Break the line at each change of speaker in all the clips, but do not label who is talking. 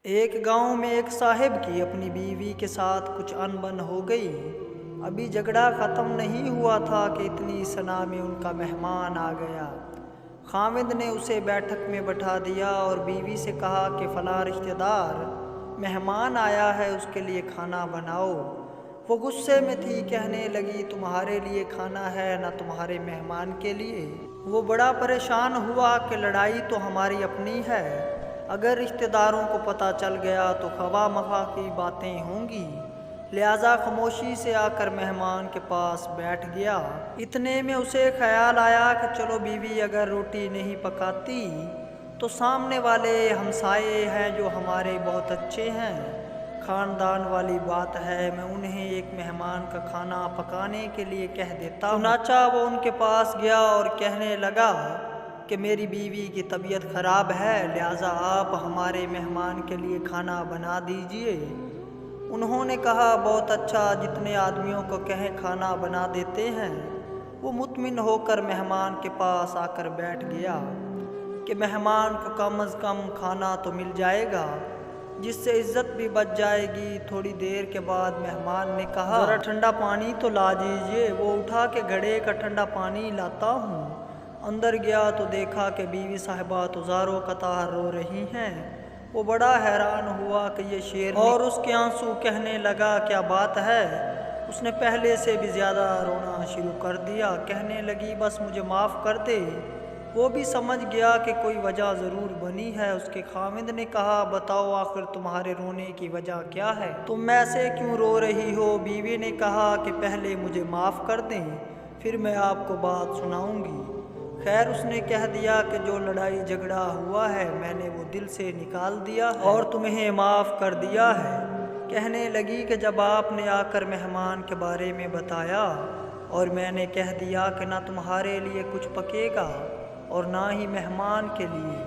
ایک گاؤں میں ایک صاحب کی اپنی بیوی کے ساتھ کچھ انبن ہو گئی۔ ابھی جھگڑا ختم نہیں ہوا تھا کہ اتنی سنا میں ان کا مہمان آ گیا۔ خاوند نے اسے بیٹھک میں بٹھا دیا اور بیوی سے کہا کہ فلاں رشتہ دار مہمان آیا ہے، اس کے لیے کھانا بناؤ۔ وہ غصے میں تھی، کہنے لگی تمہارے لیے کھانا ہے نہ تمہارے مہمان کے لیے۔ وہ بڑا پریشان ہوا کہ لڑائی تو ہماری اپنی ہے، اگر رشتہ داروں کو پتہ چل گیا تو خواہ مخواہ کی باتیں ہوں گی، لہٰذا خاموشی سے آ کر مہمان کے پاس بیٹھ گیا۔ اتنے میں اسے خیال آیا کہ چلو بیوی اگر روٹی نہیں پکاتی تو سامنے والے ہمسائے ہیں جو ہمارے بہت اچھے ہیں، خاندان والی بات ہے، میں انہیں ایک مہمان کا کھانا پکانے کے لیے کہہ دیتا ہوں۔ چنانچہ وہ ان کے پاس گیا اور کہنے لگا کہ میری بیوی کی طبیعت خراب ہے، لہٰذا آپ ہمارے مہمان کے لیے کھانا بنا دیجئے۔ انہوں نے کہا بہت اچھا، جتنے آدمیوں کو کہیں کھانا بنا دیتے ہیں۔ وہ مطمئن ہو کر مہمان کے پاس آ کر بیٹھ گیا کہ مہمان کو کم از کم کھانا تو مل جائے گا، جس سے عزت بھی بچ جائے گی۔ تھوڑی دیر کے بعد مہمان نے کہا ذرا ٹھنڈا پانی تو لا دیجئے۔ وہ اٹھا کے گھڑے کا ٹھنڈا پانی لاتا ہوں۔ اندر گیا تو دیکھا کہ بیوی صاحبہ تو زاروں قطار رو رہی ہیں۔ وہ بڑا حیران ہوا کہ یہ شیر اور اس کے آنسو، کہنے لگا کیا بات ہے؟ اس نے پہلے سے بھی زیادہ رونا شروع کر دیا، کہنے لگی بس مجھے معاف کر دے۔ وہ بھی سمجھ گیا کہ کوئی وجہ ضرور بنی ہے۔ اس کے خاوند نے کہا بتاؤ آخر تمہارے رونے کی وجہ کیا ہے؟ تم ایسے کیوں رو رہی ہو؟ بیوی نے کہا کہ پہلے مجھے معاف کر دیں، پھر میں آپ کو بات سناؤں گی۔ خیر، اس نے کہہ دیا کہ جو لڑائی جھگڑا ہوا ہے میں نے وہ دل سے نکال دیا ہے اور تمہیں معاف کر دیا ہے۔ کہنے لگی کہ جب آپ نے آ کر مہمان کے بارے میں بتایا اور میں نے کہہ دیا کہ نہ تمہارے لیے کچھ پکے گا اور نہ ہی مہمان کے لیے،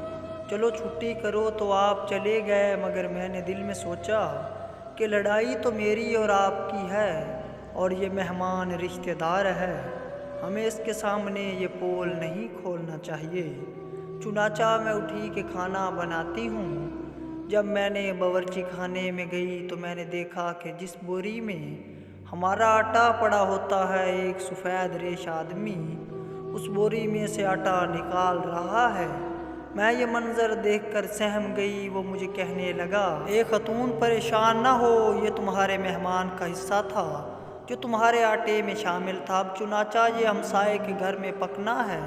چلو چھٹی کرو، تو آپ چلے گئے، مگر میں نے دل میں سوچا کہ لڑائی تو میری اور آپ کی ہے اور یہ مہمان رشتہ دار ہے، ہمیں اس کے سامنے یہ پول نہیں کھولنا چاہیے۔ چنانچہ میں اٹھی کہ کھانا بناتی ہوں۔ جب میں نے باورچی خانے میں گئی تو میں نے دیکھا کہ جس بوری میں ہمارا آٹا پڑا ہوتا ہے، ایک سفید ریش آدمی اس بوری میں سے آٹا نکال رہا ہے۔ میں یہ منظر دیکھ کر سہم گئی۔ وہ مجھے کہنے لگا اے خاتون پریشان نہ ہو، یہ تمہارے مہمان کا حصہ تھا جو تمہارے آٹے میں شامل تھا، اب چنانچہ یہ ہمسائے کے گھر میں پکنا ہے،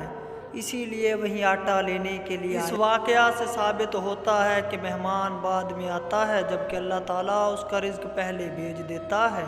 اسی لیے وہیں آٹا لینے کے لیے آیا۔ اس واقعہ سے ثابت ہوتا ہے کہ مہمان بعد میں آتا ہے، جبکہ اللہ تعالیٰ اس کا رزق پہلے بھیج دیتا ہے۔